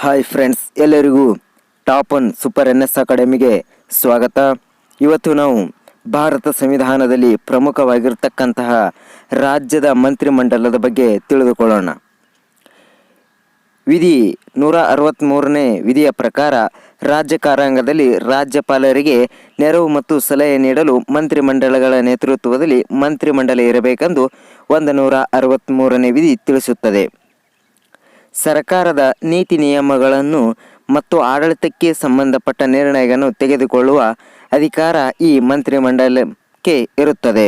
Hi friends, ಎಲ್ಲರಿಗೂ top one super NS ಅಕಾಡೆಮಿಗೆ ಸ್ವಾಗತ. ಇವತ್ತು ನಾವು ಭಾರತ ಸಂವಿಧಾನದಲ್ಲಿ ಪ್ರಮುಖವಾಗಿರ್ತಕ್ಕಂತಹ ರಾಜ್ಯದ ಮಂತ್ರಿಮಂಡಲದ ಬಗ್ಗೆ ತಿಳಿದುಕೊಳ್ಳೋಣ. ವಿಧಿ 163ನೇ ವಿಧಿಯ ಪ್ರಕಾರ ರಾಜ್ಯ ಕಾರ್ಯಾಂಗದಲ್ಲಿ ರಾಜ್ಯಪಾಲರಿಗೆ ನೆರವು ಮತ್ತು ಸಲಹೆ ನೀಡಲು ಮಂತ್ರಿಮಂಡಲಗಳ ನೇತೃತ್ವದಲ್ಲಿ ಮಂತ್ರಿಮಂಡಲ ಇರಬೇಕೆಂದು 163ನೇ ವಿಧಿ ತಿಳಿಸುತ್ತದೆ. ಸರ್ಕಾರದ ನೀತಿ ನಿಯಮಗಳನ್ನು ಮತ್ತು ಆಡಳಿತಕ್ಕೆ ಸಂಬಂಧಪಟ್ಟ ನಿರ್ಣಯಗಳನ್ನು ತೆಗೆದುಕೊಳ್ಳುವ ಅಧಿಕಾರ ಈ ಮಂತ್ರಿಮಂಡಲಕ್ಕೆ ಇರುತ್ತದೆ.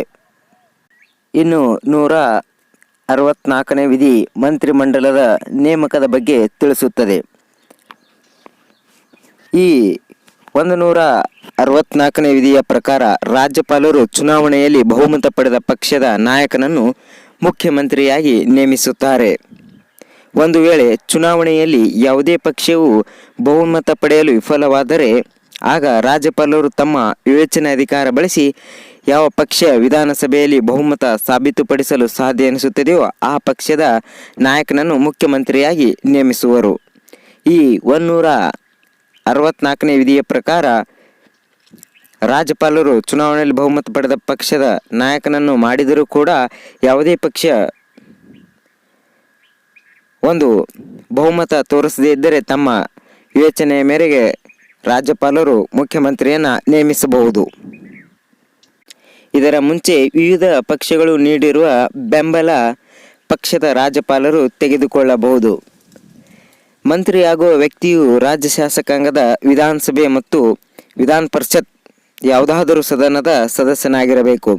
ಇನ್ನು 164ನೇ ವಿಧಿ ಮಂತ್ರಿಮಂಡಲದ ನೇಮಕದ ಬಗ್ಗೆ ತಿಳಿಸುತ್ತದೆ. ಈ 164ನೇ ವಿಧಿಯ ಪ್ರಕಾರ ರಾಜ್ಯಪಾಲರು ಚುನಾವಣೆಯಲ್ಲಿ ಬಹುಮತ ಪಡೆದ ಪಕ್ಷದ ನಾಯಕನನ್ನು ಮುಖ್ಯಮಂತ್ರಿಯಾಗಿ ನೇಮಿಸುತ್ತಾರೆ. ಒಂದು ವೇಳೆ ಚುನಾವಣೆಯಲ್ಲಿ ಯಾವುದೇ ಪಕ್ಷವು ಬಹುಮತ ಪಡೆಯಲು ವಿಫಲವಾದರೆ ಆಗ ರಾಜ್ಯಪಾಲರು ತಮ್ಮ ವಿವೇಚನೆ ಅಧಿಕಾರ ಬಳಸಿ ಯಾವ ಪಕ್ಷ ವಿಧಾನಸಭೆಯಲ್ಲಿ ಬಹುಮತ ಸಾಬೀತುಪಡಿಸಲು ಸಾಧ್ಯ ಎನಿಸುತ್ತದೆಯೋ ಆ ಪಕ್ಷದ ನಾಯಕನನ್ನು ಮುಖ್ಯಮಂತ್ರಿಯಾಗಿ ನೇಮಿಸುವರು. ಈ 164ನೇ ವಿಧಿಯ ಪ್ರಕಾರ ರಾಜ್ಯಪಾಲರು ಚುನಾವಣೆಯಲ್ಲಿ ಬಹುಮತ ಪಡೆದ ಪಕ್ಷದ ನಾಯಕನನ್ನು ಮಾಡಿದರೂ ಕೂಡ ಯಾವುದೇ ಪಕ್ಷ ಒಂದು ಬಹುಮತ ತೋರಿಸದೇ ಇದ್ದರೆ ತಮ್ಮ ವಿವೇಚನೆಯ ಮೇರೆಗೆ ರಾಜ್ಯಪಾಲರು ಮುಖ್ಯಮಂತ್ರಿಯನ್ನು ನೇಮಿಸಬಹುದು. ಇದರ ಮುಂಚೆ ವಿವಿಧ ಪಕ್ಷಗಳು ನೀಡಿರುವ ಬೆಂಬಲ ಪಕ್ಷದ ರಾಜ್ಯಪಾಲರು ತೆಗೆದುಕೊಳ್ಳಬಹುದು. ಮಂತ್ರಿಯಾಗುವ ವ್ಯಕ್ತಿಯು ರಾಜ್ಯ ಶಾಸಕಾಂಗದ ವಿಧಾನಸಭೆ ಮತ್ತು ವಿಧಾನ ಪರಿಷತ್ ಯಾವುದಾದರೂ ಸದನದ ಸದಸ್ಯನಾಗಿರಬೇಕು.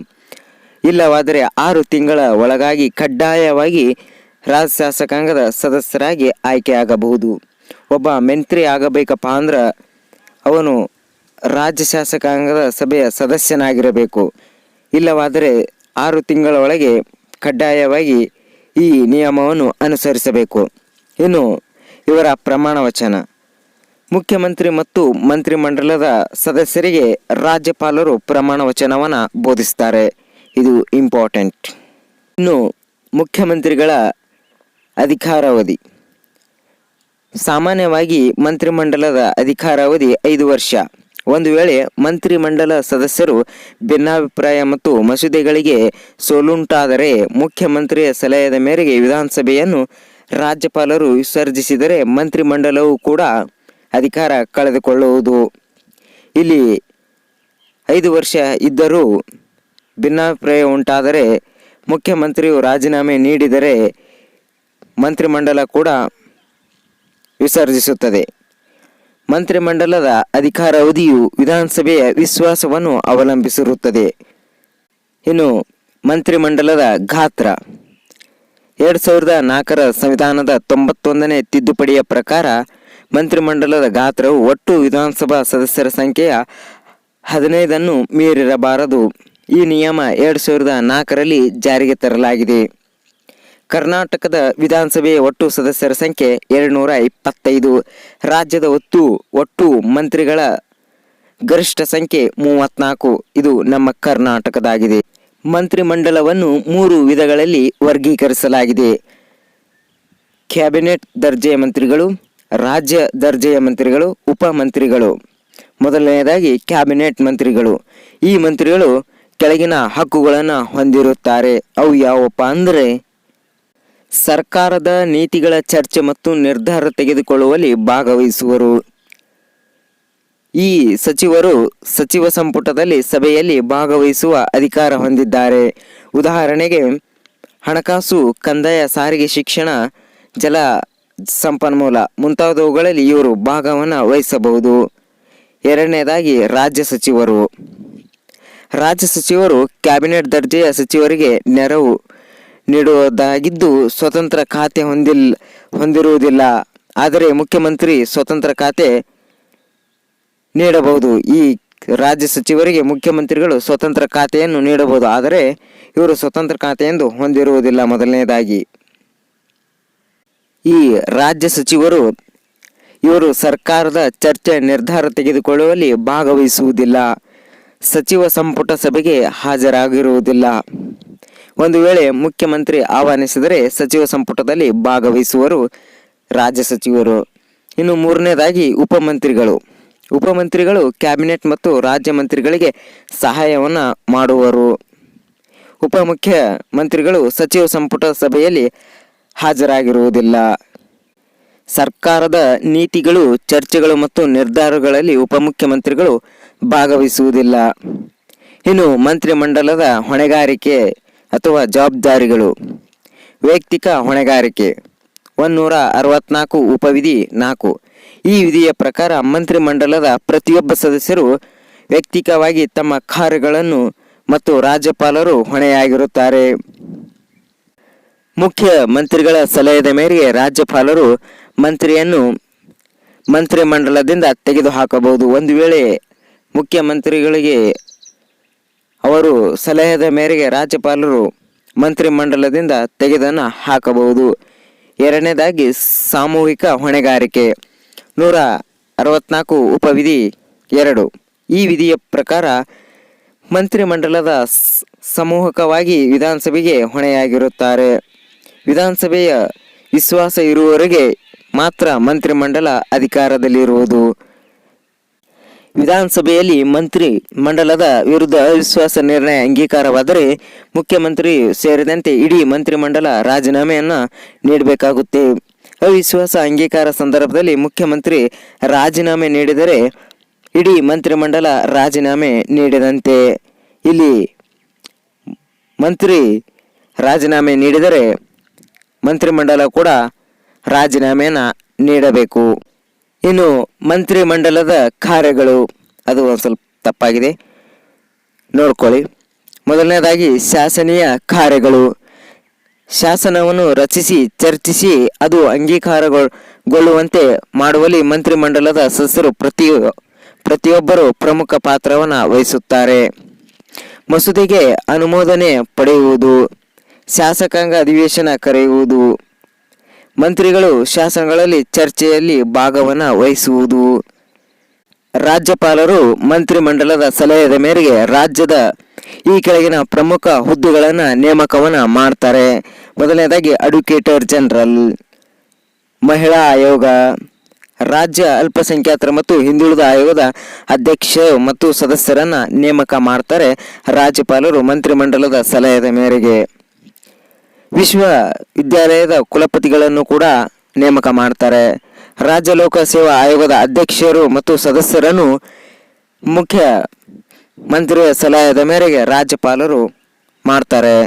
ಇಲ್ಲವಾದರೆ 6 ತಿಂಗಳ ಒಳಗಾಗಿ ಕಡ್ಡಾಯವಾಗಿ ರಾಜ್ಯ ಶಾಸಕಾಂಗದ ಸದಸ್ಯರಾಗಿ ಆಯ್ಕೆಯಾಗಬಹುದು. ಒಬ್ಬ ಮಂತ್ರಿ ಆಗಬೇಕಪ್ಪ ಅಂದ್ರೆ ಅವನು ರಾಜ್ಯ ಶಾಸಕಾಂಗದ ಸಭೆಯ ಸದಸ್ಯನಾಗಿರಬೇಕು. ಇಲ್ಲವಾದರೆ 6 ತಿಂಗಳ ಒಳಗೆ ಕಡ್ಡಾಯವಾಗಿ ಈ ನಿಯಮವನ್ನು ಅನುಸರಿಸಬೇಕು. ಇನ್ನು ಇವರ ಪ್ರಮಾಣ ವಚನ. ಮುಖ್ಯಮಂತ್ರಿ ಮತ್ತು ಮಂತ್ರಿಮಂಡಲದ ಸದಸ್ಯರಿಗೆ ರಾಜ್ಯಪಾಲರು ಪ್ರಮಾಣ ವಚನವನ್ನು ಬೋಧಿಸ್ತಾರೆ. ಇದು ಇಂಪಾರ್ಟೆಂಟ್. ಇನ್ನು ಮುಖ್ಯಮಂತ್ರಿಗಳ ಅಧಿಕಾರಾವಧಿ. ಸಾಮಾನ್ಯವಾಗಿ ಮಂತ್ರಿಮಂಡಲದ ಅಧಿಕಾರಾವಧಿ 5 ವರ್ಷ. ಒಂದು ವೇಳೆ ಮಂತ್ರಿಮಂಡಲ ಸದಸ್ಯರು ಭಿನ್ನಾಭಿಪ್ರಾಯ ಮತ್ತು ಮಸೂದೆಗಳಿಗೆ ಸೋಲುಂಟಾದರೆ ಮುಖ್ಯಮಂತ್ರಿಯ ಸಲಹೆಯ ಮೇರೆಗೆ ವಿಧಾನಸಭೆಯನ್ನು ರಾಜ್ಯಪಾಲರು ವಿಸರ್ಜಿಸಿದರೆ ಮಂತ್ರಿಮಂಡಲವು ಕೂಡ ಅಧಿಕಾರ ಕಳೆದುಕೊಳ್ಳುವುದು. ಇಲ್ಲಿ 5 ವರ್ಷ ಇದ್ದರೂ ಭಿನ್ನಾಭಿಪ್ರಾಯ ಉಂಟಾದರೆ ಮುಖ್ಯಮಂತ್ರಿಯು ರಾಜೀನಾಮೆ ನೀಡಿದರೆ ಮಂತ್ರಿಮಂಡಲ ಕೂಡ ವಿಸರ್ಜಿಸುತ್ತದೆ. ಮಂತ್ರಿಮಂಡಲದ ಅಧಿಕಾರಾವಧಿಯು ವಿಧಾನಸಭೆಯ ವಿಶ್ವಾಸವನ್ನು ಅವಲಂಬಿಸಿರುತ್ತದೆ. ಇನ್ನು ಮಂತ್ರಿಮಂಡಲದ ಗಾತ್ರ. 2004ರ ಸಂವಿಧಾನದ 91ನೇ ತಿದ್ದುಪಡಿಯ ಪ್ರಕಾರ ಮಂತ್ರಿಮಂಡಲದ ಗಾತ್ರವು ಒಟ್ಟು ವಿಧಾನಸಭಾ ಸದಸ್ಯರ ಸಂಖ್ಯೆಯ 15 ಮೀರಿರಬಾರದು. ಈ ನಿಯಮ 2004ರಲ್ಲಿ ಜಾರಿಗೆ ತರಲಾಗಿದೆ. ಕರ್ನಾಟಕದ ವಿಧಾನಸಭೆಯ ಒಟ್ಟು ಸದಸ್ಯರ ಸಂಖ್ಯೆ 225. ರಾಜ್ಯದ ಒಟ್ಟು ಮಂತ್ರಿಗಳ ಗರಿಷ್ಠ ಸಂಖ್ಯೆ 34. ಇದು ನಮ್ಮ ಕರ್ನಾಟಕದಾಗಿದೆ. ಮಂತ್ರಿಮಂಡಲವನ್ನು 3 ವಿಧಗಳಲ್ಲಿ ವರ್ಗೀಕರಿಸಲಾಗಿದೆ. ಕ್ಯಾಬಿನೆಟ್ ದರ್ಜೆಯ ಮಂತ್ರಿಗಳು, ರಾಜ್ಯ ದರ್ಜೆಯ ಮಂತ್ರಿಗಳು, ಉಪಮಂತ್ರಿಗಳು. ಮೊದಲನೆಯದಾಗಿ ಕ್ಯಾಬಿನೆಟ್ ಮಂತ್ರಿಗಳು. ಈ ಮಂತ್ರಿಗಳು ಕೆಳಗಿನ ಹಕ್ಕುಗಳನ್ನು ಹೊಂದಿರುತ್ತಾರೆ. ಅವು ಯಾವಪ್ಪ ಅಂದರೆ ಸರ್ಕಾರದ ನೀತಿಗಳ ಚರ್ಚೆ ಮತ್ತು ನಿರ್ಧಾರ ತೆಗೆದುಕೊಳ್ಳುವಲ್ಲಿ ಭಾಗವಹಿಸುವರು. ಈ ಸಚಿವರು ಸಚಿವ ಸಂಪುಟದಲ್ಲಿ ಸಭೆಯಲ್ಲಿ ಭಾಗವಹಿಸುವ ಅಧಿಕಾರ ಹೊಂದಿದ್ದಾರೆ. ಉದಾಹರಣೆಗೆ ಹಣಕಾಸು, ಕಂದಾಯ, ಸಾರಿಗೆ, ಶಿಕ್ಷಣ, ಜಲ ಸಂಪನ್ಮೂಲ ಮುಂತಾದವುಗಳಲ್ಲಿ ಇವರು ಭಾಗವನ್ನು ವಹಿಸಬಹುದು. ಎರಡನೇದಾಗಿ ರಾಜ್ಯ ಸಚಿವರು. ರಾಜ್ಯ ಸಚಿವರು ಕ್ಯಾಬಿನೆಟ್ ದರ್ಜೆಯ ಸಚಿವರಿಗೆ ನೆರವು ನೀಡುವುದಾಗಿದ್ದು ಸ್ವತಂತ್ರ ಖಾತೆ ಹೊಂದಿರುವುದಿಲ್ಲ. ಆದರೆ ಮುಖ್ಯಮಂತ್ರಿ ಸ್ವತಂತ್ರ ಖಾತೆ ನೀಡಬಹುದು. ಈ ರಾಜ್ಯ ಸಚಿವರಿಗೆ ಮುಖ್ಯಮಂತ್ರಿಗಳು ಸ್ವತಂತ್ರ ಖಾತೆಯನ್ನು ನೀಡಬಹುದು, ಆದರೆ ಇವರು ಸ್ವತಂತ್ರ ಖಾತೆಯೆಂದು ಹೊಂದಿರುವುದಿಲ್ಲ. ಮೊದಲನೇದಾಗಿ ಈ ರಾಜ್ಯ ಸಚಿವರು ಇವರು ಸರ್ಕಾರದ ಚರ್ಚೆ ನಿರ್ಧಾರ ತೆಗೆದುಕೊಳ್ಳುವಲ್ಲಿ ಭಾಗವಹಿಸುವುದಿಲ್ಲ. ಸಚಿವ ಸಂಪುಟ ಸಭೆಗೆ ಹಾಜರಾಗಿರುವುದಿಲ್ಲ. ಒಂದು ವೇಳೆ ಮುಖ್ಯಮಂತ್ರಿ ಆಹ್ವಾನಿಸಿದರೆ ಸಚಿವ ಸಂಪುಟದಲ್ಲಿ ಭಾಗವಹಿಸುವರು ರಾಜ್ಯ ಸಚಿವರು. ಇನ್ನು ಮೂರನೇದಾಗಿ ಉಪಮಂತ್ರಿಗಳು ಕ್ಯಾಬಿನೆಟ್ ಮತ್ತು ರಾಜ್ಯ ಮಂತ್ರಿಗಳಿಗೆ ಸಹಾಯವನ್ನು ಮಾಡುವರು. ಉಪಮುಖ್ಯ ಮಂತ್ರಿಗಳು ಸಚಿವ ಸಂಪುಟ ಸಭೆಯಲ್ಲಿ ಹಾಜರಾಗಿರುವುದಿಲ್ಲ. ಸರ್ಕಾರದ ನೀತಿಗಳು, ಚರ್ಚೆಗಳು ಮತ್ತು ನಿರ್ಧಾರಗಳಲ್ಲಿ ಉಪಮುಖ್ಯಮಂತ್ರಿಗಳು ಭಾಗವಹಿಸುವುದಿಲ್ಲ. ಇನ್ನು ಮಂತ್ರಿಮಂಡಲದ ಹೊಣೆಗಾರಿಕೆ ಅಥವಾ ಜವಾಬ್ದಾರಿಗಳು. ವೈಯಕ್ತಿಕ ಹೊಣೆಗಾರಿಕೆ 164 ಉಪವಿಧಿ 4. ಈ ವಿಧಿಯ ಪ್ರಕಾರ ಮಂತ್ರಿಮಂಡಲದ ಪ್ರತಿಯೊಬ್ಬ ಸದಸ್ಯರು ವೈಯಕ್ತಿಕವಾಗಿ ತಮ್ಮ ಕಾರ್ಯಗಳನ್ನು ಮತ್ತು ರಾಜ್ಯಪಾಲರು ಹೊಣೆಯಾಗಿರುತ್ತಾರೆ. ಮುಖ್ಯ ಮಂತ್ರಿಗಳ ಸಲಹೆಯ ಮೇರೆಗೆ ರಾಜ್ಯಪಾಲರು ಮಂತ್ರಿಯನ್ನು ಮಂತ್ರಿಮಂಡಲದಿಂದ ತೆಗೆದುಹಾಕಬಹುದು. ಒಂದು ವೇಳೆ ಮುಖ್ಯಮಂತ್ರಿಗಳಿಗೆ ಅವರು ಸಲಹೆಯ ಮೇರೆಗೆ ರಾಜ್ಯಪಾಲರು ಮಂತ್ರಿಮಂಡಲದಿಂದ ತೆಗೆದನ್ನು ಹಾಕಬಹುದು. ಎರಡನೇದಾಗಿ ಸಾಮೂಹಿಕ ಹೊಣೆಗಾರಿಕೆ 164 ಉಪವಿಧಿ 2. ಈ ವಿಧಿಯ ಪ್ರಕಾರ ಮಂತ್ರಿಮಂಡಲದ ಸಮೂಹಕವಾಗಿ ವಿಧಾನಸಭೆಗೆ ಹೊಣೆಯಾಗಿರುತ್ತಾರೆ. ವಿಧಾನಸಭೆಯ ವಿಶ್ವಾಸ ಇರುವವರೆಗೆ ಮಾತ್ರ ಮಂತ್ರಿಮಂಡಲ ಅಧಿಕಾರದಲ್ಲಿರುವುದು. ವಿಧಾನಸಭೆಯಲ್ಲಿ ಮಂತ್ರಿ ಮಂಡಲದ ವಿರುದ್ಧ ಅವಿಶ್ವಾಸ ನಿರ್ಣಯ ಅಂಗೀಕಾರವಾದರೆ ಮುಖ್ಯಮಂತ್ರಿ ಸೇರಿದಂತೆ ಇಡೀ ಮಂತ್ರಿಮಂಡಲ ರಾಜೀನಾಮೆಯನ್ನು ನೀಡಬೇಕಾಗುತ್ತೆ. ಅವಿಶ್ವಾಸ ಅಂಗೀಕಾರ ಸಂದರ್ಭದಲ್ಲಿ ಮುಖ್ಯಮಂತ್ರಿ ರಾಜೀನಾಮೆ ನೀಡಿದರೆ ಇಡೀ ಮಂತ್ರಿಮಂಡಲ ರಾಜೀನಾಮೆ ನೀಡಿದಂತೆ. ಇಲ್ಲಿ ಮಂತ್ರಿ ರಾಜೀನಾಮೆ ನೀಡಿದರೆ ಮಂತ್ರಿಮಂಡಲ ಕೂಡ ರಾಜೀನಾಮೆಯನ್ನು ನೀಡಬೇಕು. ಇನ್ನು ಮಂತ್ರಿಮಂಡಲದ ಕಾರ್ಯಗಳು, ಅದು ಒಂದು ಸ್ವಲ್ಪ ತಪ್ಪಾಗಿದೆ, ನೋಡ್ಕೊಳ್ಳಿ. ಮೊದಲನೇದಾಗಿ ಶಾಸನೀಯ ಕಾರ್ಯಗಳು. ಶಾಸನವನ್ನು ರಚಿಸಿ ಚರ್ಚಿಸಿ ಅದು ಅಂಗೀಕಾರಗೊಳ್ಳುವಂತೆ ಮಾಡುವಲ್ಲಿ ಮಂತ್ರಿಮಂಡಲದ ಸದಸ್ಯರು ಪ್ರತಿಯೊಬ್ಬರು ಪ್ರಮುಖ ಪಾತ್ರವನ್ನು ವಹಿಸುತ್ತಾರೆ. ಮಸೂದೆಗೆ ಅನುಮೋದನೆ ಪಡೆಯುವುದು, ಶಾಸಕಾಂಗ ಅಧಿವೇಶನ ಕರೆಯುವುದು, ಮಂತ್ರಿಗಳು ಶಾಸನಗಳಲ್ಲಿ ಚರ್ಚೆಯಲ್ಲಿ ಭಾಗವನ್ನು ವಹಿಸುವುದು. ರಾಜ್ಯಪಾಲರು ಮಂತ್ರಿಮಂಡಲದ ಸಲಹೆಯ ಮೇರೆಗೆ ರಾಜ್ಯದ ಈ ಕೆಳಗಿನ ಪ್ರಮುಖ ಹುದ್ದೆಗಳನ್ನು ನೇಮಕವನ್ನು ಮಾಡ್ತಾರೆ. ಮೊದಲನೇದಾಗಿ ಅಡ್ವೊಕೇಟರ್ ಜನರಲ್, ಮಹಿಳಾ ಆಯೋಗ, ರಾಜ್ಯ ಅಲ್ಪಸಂಖ್ಯಾತರ ಮತ್ತು ಹಿಂದುಳಿದ ಆಯೋಗದ ಅಧ್ಯಕ್ಷ ಮತ್ತು ಸದಸ್ಯರನ್ನು ನೇಮಕ ಮಾಡ್ತಾರೆ ರಾಜ್ಯಪಾಲರು ಮಂತ್ರಿಮಂಡಲದ ಸಲಹೆಯ ಮೇರೆಗೆ. ವಿಶ್ವವಿದ್ಯಾಲಯದ ಕುಲಪತಿಗಳನ್ನು ಕೂಡ ನೇಮಕ ಮಾಡ್ತಾರೆ. ರಾಜ್ಯ ಲೋಕ ಸೇವಾ ಆಯೋಗದ ಅಧ್ಯಕ್ಷರು ಮತ್ತು ಸದಸ್ಯರನ್ನು ಮುಖ್ಯ ಮಂತ್ರಿಯ ಸಲಹೆಯ ಮೇರೆಗೆ ರಾಜ್ಯಪಾಲರು ಮಾಡ್ತಾರೆ.